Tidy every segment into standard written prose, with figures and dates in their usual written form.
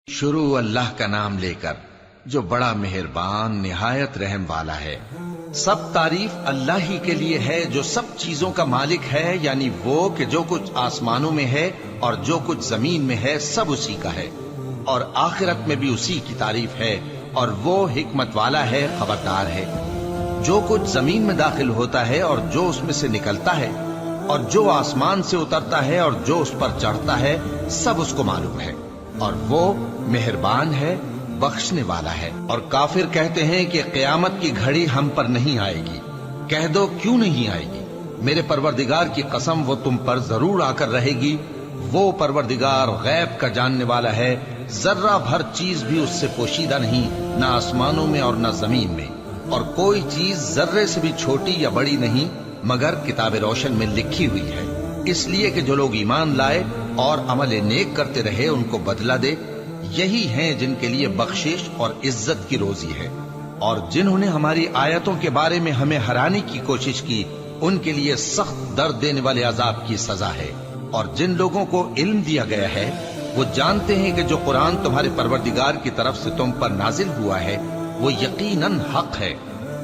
शुरू अल्लाह का नाम लेकर जो बड़ा मेहरबान निहायत रहम वाला है। सब तारीफ अल्लाह ही के लिए है जो सब चीजों का मालिक है, यानी वो कि जो कुछ आसमानों में है और जो कुछ जमीन में है सब उसी का है, और आखिरत में भी उसी की तारीफ है, और वो हिकमत वाला है, खबरदार है। जो कुछ जमीन में दाखिल होता है और जो उसमें से निकलता है और जो आसमान से उतरता है और जो उस पर चढ़ता है, सब उसको मालूम है, और वो मेहरबान है, बख्शने वाला है। और काफिर कहते हैं कि क़यामत की घड़ी हम पर नहीं आएगी। कह दो क्यों नहीं आएगी, मेरे परवरदिगार की कसम वो तुम पर जरूर आकर रहेगी। वो परवरदिगार गैब का जानने वाला है, जर्रा भर चीज भी उससे पोशीदा नहीं, न आसमानों में और न जमीन में, और कोई चीज जर्रे से भी छोटी या बड़ी नहीं मगर किताब रोशन में लिखी हुई है। इसलिए कि जो लोग ईमान लाए और अमल नेक करते रहे उनको बदला दे, यही हैं जिनके लिए बख्शिश और इज्जत की रोजी है। और जिन्होंने हमारी आयतों के बारे में हमें हराने की कोशिश की, उनके लिए सख्त दर्द देने वाले अजाब की सजा है। और जिन लोगों को इल्म दिया गया है वो जानते हैं कि जो कुरान तुम्हारे परवरदिगार की तरफ से तुम पर नाजिल हुआ है वो यकीनन हक है,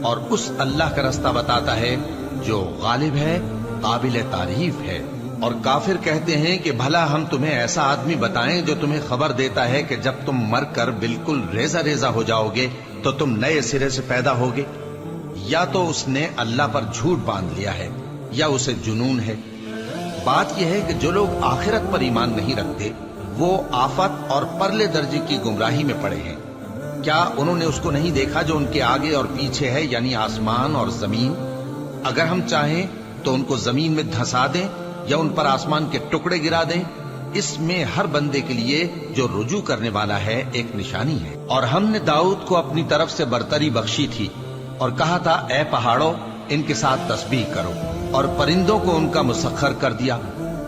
और उस अल्लाह का रास्ता बताता है जो गालिब है, काबिल तारीफ है। और काफिर कहते हैं कि भला हम तुम्हें ऐसा आदमी बताएं जो तुम्हें खबर देता है कि जब तुम मरकर बिल्कुल रेजा रेजा हो जाओगे तो तुम नए सिरे से पैदा होगे। या तो उसने अल्लाह पर झूठ बांध लिया है या उसे जुनून है। बात यह है कि जो लोग आखिरत पर ईमान नहीं रखते वो आफत और परले दर्जे की गुमराही में पड़े हैं। क्या उन्होंने उसको नहीं देखा जो उनके आगे और पीछे है, यानी आसमान और जमीन? अगर हम चाहें तो उनको जमीन में धंसा दें या उन पर आसमान के टुकड़े गिरा दें। इसमें हर बंदे के लिए जो रुजू करने वाला है एक निशानी है। और हमने दाऊद को अपनी तरफ से बरतरी बख्शी थी और कहा था, ए पहाड़ों, इनके साथ तस्बीह करो। और परिंदों को उनका मुसख्खर कर दिया,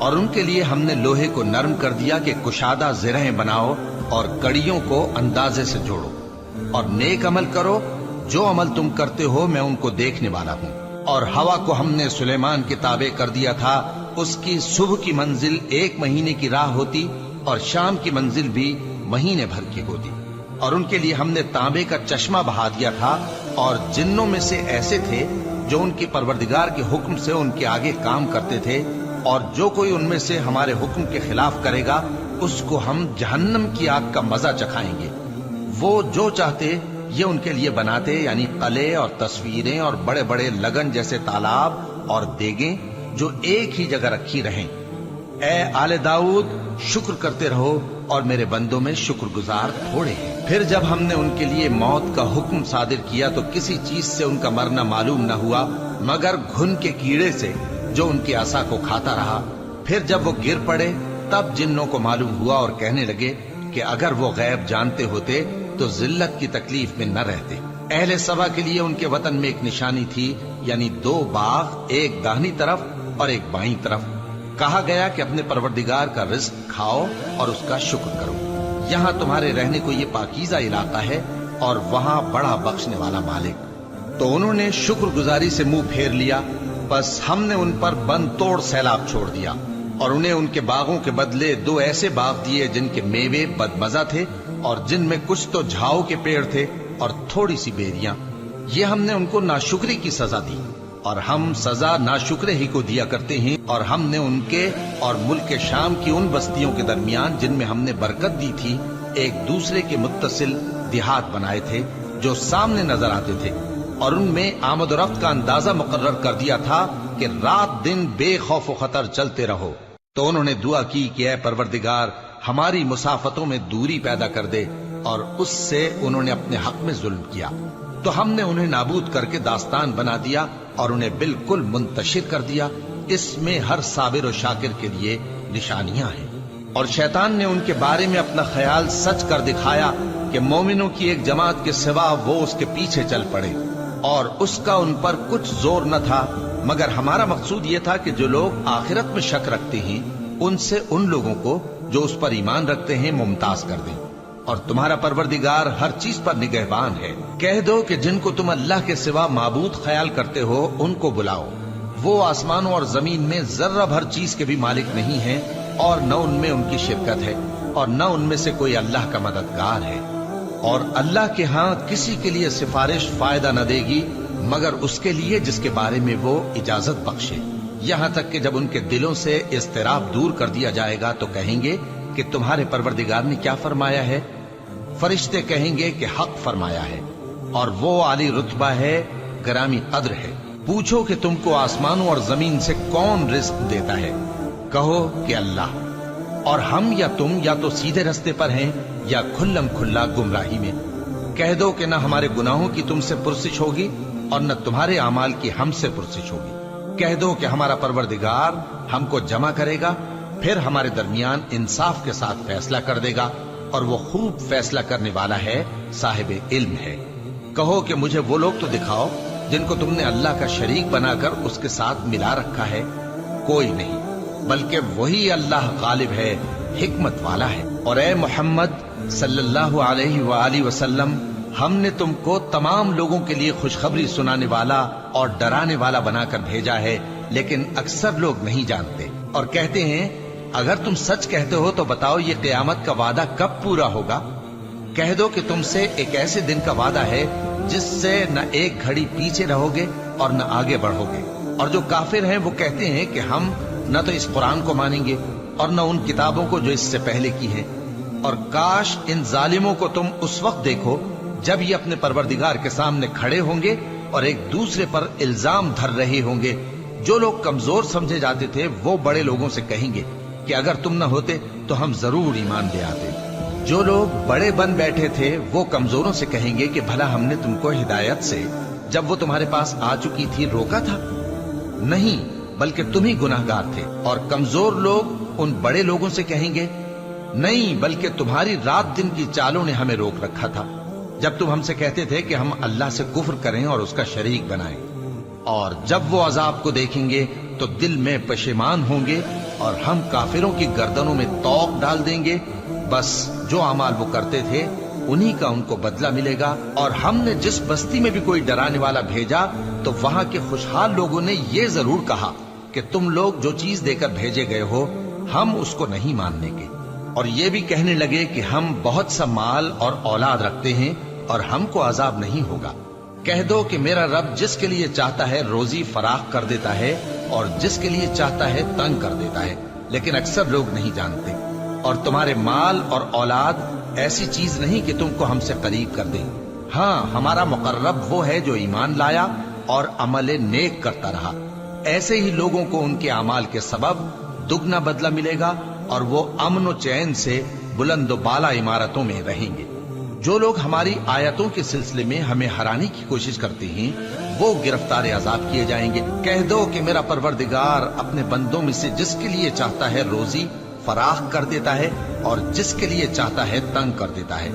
और उनके लिए हमने लोहे को नरम कर दिया कि कुशादा ज़िरहें बनाओ और कड़ियों को अंदाजे से जोड़ो। और नेक अमल करो, जो अमल तुम करते हो मैं उनको देखने वाला हूँ। और हवा को हमने सुलेमान के ताबे कर दिया था, उसकी सुबह की मंजिल 1 महीने की राह होती और शाम की मंजिल भी महीने भर की होती। और उनके लिए हमने तांबे का चश्मा बहा दिया था। और जिन्नों में से ऐसे थे जो उनके परवरदिगार के हुक्म से उनके आगे काम करते थे, और जो कोई उनमें से हमारे हुक्म के खिलाफ करेगा उसको हम जहन्नम की आग का मजा चखाएंगे। वो जो चाहते ये उनके लिए बनाते, यानी कले और तस्वीरें और बड़े बड़े लगन जैसे तालाब और देगें जो एक ही जगह रखी रहें। ए आले दाऊद, शुक्र करते रहो और मेरे बंदों में शुक्रगुजार थोड़े हैं। फिर जब हमने उनके लिए मौत का हुक्म सादिर किया तो किसी चीज से उनका मरना मालूम न हुआ मगर घुन के कीड़े से जो उनके आसा को खाता रहा। फिर जब वो गिर पड़े तब जिन्नों को मालूम हुआ और कहने लगे कि अगर वो गैब जानते होते तो जिल्लत की तकलीफ में न रहते। अहले सबा के लिए उनके वतन में एक निशानी थी, यानी 2 बाग, एक दाहिनी तरफ और एक बाईं तरफ। कहा गया कि अपने परवरदिगार का रिज्क खाओ और उसका शुक्र करो। यहाँ तुम्हारे रहने को ये पाकीज़ा इलाका है और वहाँ बड़ा बख्शने वाला मालिक। तो उन्होंने शुक्रगुजारी से मुंह फेर लिया, बस हमने उन पर बंद तोड़ सैलाब छोड़ दिया। और उन्हें उनके बागों के बदले 2 ऐसे बाग दिए जिनके मेवे बदमजा थे और जिनमें कुछ तो झाओ के पेड़ थे और थोड़ी सी बेरियां। ये हमने उनको नाशुक्री की सजा दी, और हम सजा नाशुक्रे ही को दिया करते हैं। और हमने उनके और मुल्क शाम की उन बस्तियों के दरमियान जिनमें हमने बरकत दी थी एक दूसरे के मुत्तसिल देहात बनाए थे जो सामने नजर आते थे, और उनमें आमद रफ्त का अंदाजा मुकर्रर कर दिया था कि रात दिन बेखौफ खतर चलते रहो। तो उन्होंने दुआ की कि ऐ परवरदिगार, हमारी मुसाफतों में दूरी पैदा कर दे, और उससे उन्होंने अपने हक में जुल्म किया। तो हमने उन्हें नाबूद करके दास्तान बना दिया और उन्हें बिल्कुल मुंतशिर कर दिया। इसमें हर साबिर और शाकिर के लिए निशानियां हैं। और शैतान ने उनके बारे में अपना ख्याल सच कर दिखाया कि मोमिनों की एक जमात के सिवा वो उसके पीछे चल पड़े, और उसका उन पर कुछ जोर न था, मगर हमारा मकसूद ये था कि जो लोग आखिरत में शक रखते हैं उनसे उन लोगों को जो उस पर ईमान रखते हैं मुमताज कर दें। और तुम्हारा परवरदिगार हर चीज पर निगहबान है। कह दो कि जिनको तुम अल्लाह के सिवा माबूद ख्याल करते हो उनको बुलाओ। वो आसमानों और जमीन में जर्रा भर चीज के भी मालिक नहीं है और न उनमें उनकी शिरकत है। اور نہ उनमें से कोई अल्लाह का मददगार है। और अल्लाह के हां किसी के लिए सिफारिश फायदा न देगी मगर उसके लिए जिसके बारे में वो इजाजत बख्शे। यहां तक कि जब उनके दिलों से इस्तिराब दूर कर दिया जाएगा तो कहेंगे कि तुम्हारे परवरदिगार ने क्या फरमाया है। फरिश्ते कहेंगे कि हक फरमाया है और वो आली रुतबा है, गरामी कद्र है। पूछो कि तुमको आसमानों और जमीन से कौन रिज्क देता है, कहो कि अल्लाह। और हम या तुम या तो सीधे रास्ते पर हैं या खुल्लम खुल्ला गुमराही में। कह दो कि न हमारे गुनाहों की तुमसे पुरसिश होगी और न तुम्हारे अमाल की हमसे पुरसिश होगी। कह दो कि हमारा परवरदिगार हमको जमा करेगा, फिर हमारे दरमियान इंसाफ के साथ फैसला कर देगा और वो खूब फैसला करने वाला है, साहिब इल्म है। कहो कि मुझे वो लोग तो दिखाओ जिनको तुमने अल्लाह का शरीक बनाकर उसके साथ मिला रखा है। कोई नहीं, बल्कि वही अल्लाह गालिब है, हिकमत वाला है। और ए मोहम्मद सल्लल्लाहु अलैहि वसल्लम, हमने तुमको तमाम लोगों के लिए खुशखबरी सुनाने वाला और डराने वाला बनाकर भेजा है, लेकिन अक्सर लोग नहीं जानते और कहते हैं अगर तुम सच कहते हो तो बताओ ये क़यामत का वादा कब पूरा होगा। कह दो कि तुमसे एक ऐसे दिन का वादा है जिससे न एक घड़ी पीछे रहोगे और न आगे बढ़ोगे। और जो काफिर हैं वो कहते हैं कि हम न तो इस कुरान को मानेंगे और न उन किताबों को जो इससे पहले की हैं। और काश इन जालिमों को तुम उस वक्त देखो जब ये अपने परवरदिगार के सामने खड़े होंगे और एक दूसरे पर इल्जाम धर रहे होंगे। जो लोग कमजोर समझे जाते थे वो बड़े लोगों से कहेंगे कि अगर तुम न होते तो हम जरूर ईमान ले आते। जो लोग बड़े बन बैठे थे वो कमजोरों से कहेंगे कि भला हमने तुमको हिदायत से जब वो तुम्हारे पास आ चुकी थी रोका था? नहीं, बल्कि तुम ही गुनाहगार थे। और कमजोर लोग उन बड़े लोगों से कहेंगे नहीं, बल्कि तुम्हारी रात दिन की चालों ने हमें रोक रखा था जब तुम हमसे कहते थे कि हम अल्लाह से कुफ्र करें और उसका शरीक बनाएं। और जब वो अजाब को देखेंगे तो दिल में पशेमान होंगे और हम काफिरों की गर्दनों में तौक डाल देंगे। बस जो अमाल वो करते थे उन्हीं का उनको बदला मिलेगा। और हमने जिस बस्ती में भी कोई डराने वाला भेजा तो वहां के खुशहाल लोगों ने ये जरूर कहा कि तुम लोग जो चीज देकर भेजे गए हो हम उसको नहीं मानने के। और ये भी कहने लगे कि हम बहुत सा माल और औलाद रखते हैं और हमको अजाब नहीं होगा। कह दो कि मेरा रब जिसके लिए चाहता है रोजी फराख कर देता है और जिसके लिए चाहता है तंग कर देता है, लेकिन अक्सर लोग नहीं जानते। और तुम्हारे माल और औलाद ऐसी चीज नहीं कि तुमको हमसे करीब कर दें। हाँ, हमारा मुकर्रब वो है जो ईमान लाया और अमल नेक करता रहा। ऐसे ही लोगों को उनके अमाल के सबब दुगना बदला मिलेगा और वो अमन व चैन से बुलंद बाला इमारतों में रहेंगे। जो लोग हमारी आयतों के सिलसिले में हमें हराने की कोशिश करते हैं वो गिरफ्तार अजाब किए जाएंगे। कह दो कि मेरा परवरदिगार अपने बंदों में से जिसके लिए चाहता है रोजी फराख कर देता है और जिसके लिए चाहता है तंग कर देता है।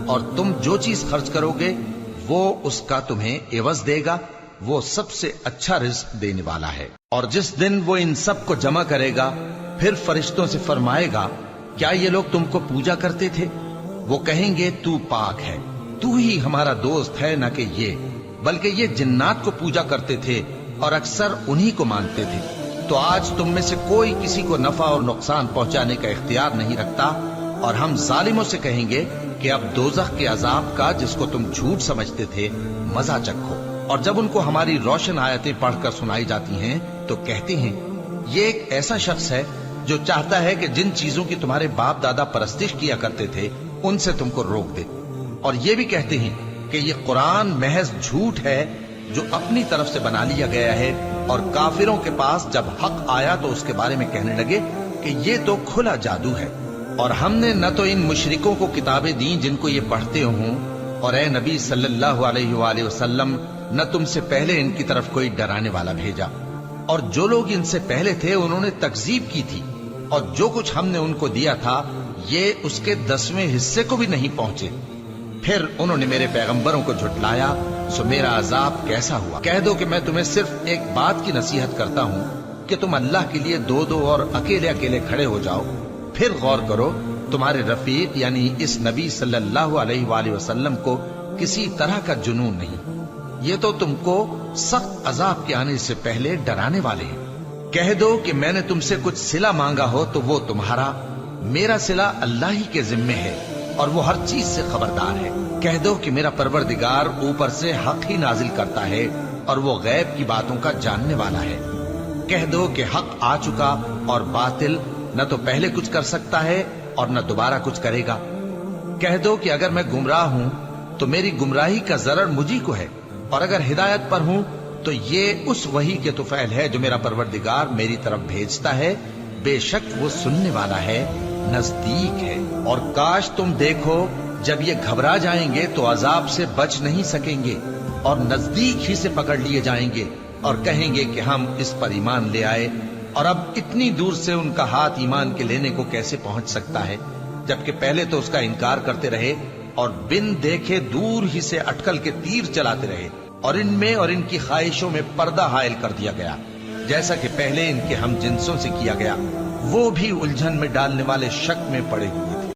और तुम जो चीज खर्च करोगे वो उसका तुम्हें एवज देगा। वो सबसे अच्छा रिज्क देने वाला है। और जिस दिन वो इन सब को जमा करेगा फिर फरिश्तों से फरमाएगा क्या ये लोग तुमको पूजा करते थे? वो कहेंगे तू पाक है, तू ही हमारा दोस्त है, न कि ये, बल्कि ये जिन्नात को पूजा करते थे और अक्सर उन्हीं को मानते थे। तो आज तुम में से कोई किसी को नफा और नुकसान पहुंचाने का इख्तियार नहीं रखता। और हम जालिमों से कहेंगे कि अब दोजख के अजाब का जिसको तुम झूठ समझते थे मजा चखो। और जब उनको हमारी रोशन आयतें पढ़कर सुनाई जाती हैं तो कहते हैं ये एक ऐसा शख्स है जो चाहता है कि जिन चीजों की तुम्हारे बाप दादा परस्तिश किया करते थे उनसे तुमको रोक दे। और ये भी कहते हैं कि ये कुरान महज झूठ है जो अपनी तरफ से बना लिया गया है। और काफिरों के पास जब हक आया तो उसके बारे में कहने लगे कि ये तो खुला जादू है। और हमने न तो इन मुशरिकों को किताबें दी जिनको ये पढ़ते हों, और ए नबी सल्लल्लाहु अलैहि वसल्लम न तुमसे पहले इनकी तरफ कोई डराने वाला भेजा। और जो लोग इनसे पहले थे उन्होंने तकजीब की थी और जो कुछ हमने उनको दिया था ये उसके 10वें हिस्से को भी नहीं पहुंचे। फिर उन्होंने मेरे पैगंबरों को झुटलाया, सो मेरा अजाब कैसा हुआ। कह दो कि मैं तुम्हें सिर्फ एक बात की नसीहत करता हूँ कि तुम अल्लाह के लिए दो दो और अकेले अकेले खड़े हो जाओ। फिर गौर करो तुम्हारे रफीक यानी इस नबी सल्लल्लाहु अलैहि वसल्लम को किसी तरह का जुनून नहीं। ये तो तुमको सख्त अजाब के आने से पहले डराने वाले हैं। कह दो कि मैंने तुमसे कुछ सिला मांगा हो तो वो तुम्हारा میرا صلہ اللہ ہی کے ذمے ہے اور وہ ہر چیز سے خبردار ہے۔ کہہ دو کہ میرا پروردگار اوپر سے حق ہی نازل کرتا ہے اور وہ غیب کی باتوں کا جاننے والا ہے۔ کہہ دو کہ حق آ چکا اور باطل نہ تو پہلے کچھ کر سکتا ہے اور نہ دوبارہ کچھ کرے گا۔ کہہ دو کہ اگر میں گمراہ ہوں تو میری گمراہی کا ضرر مجھی کو ہے، اور اگر ہدایت پر ہوں تو یہ اس وحی کے طفیل ہے جو میرا پروردگار میری طرف بھیجتا ہے، بے شک وہ سننے والا ہے، نزدیک ہے۔ اور کاش تم دیکھو جب یہ گھبرا جائیں گے تو عذاب سے بچ نہیں سکیں گے اور نزدیک ہی سے پکڑ لیے جائیں گے اور کہیں گے کہ ہم اس پر ایمان لے آئے، اور اب اتنی دور سے ان کا ہاتھ ایمان کے لینے کو کیسے پہنچ سکتا ہے، جبکہ پہلے تو اس کا انکار کرتے رہے اور بن دیکھے دور ہی سے اٹکل کے تیر چلاتے رہے، اور ان میں اور ان کی خواہشوں میں پردہ حائل کر دیا گیا جیسا کہ پہلے ان کے ہم جنسوں سے کیا گیا، وہ بھی الجھن میں ڈالنے والے شک میں پڑے ہوئے۔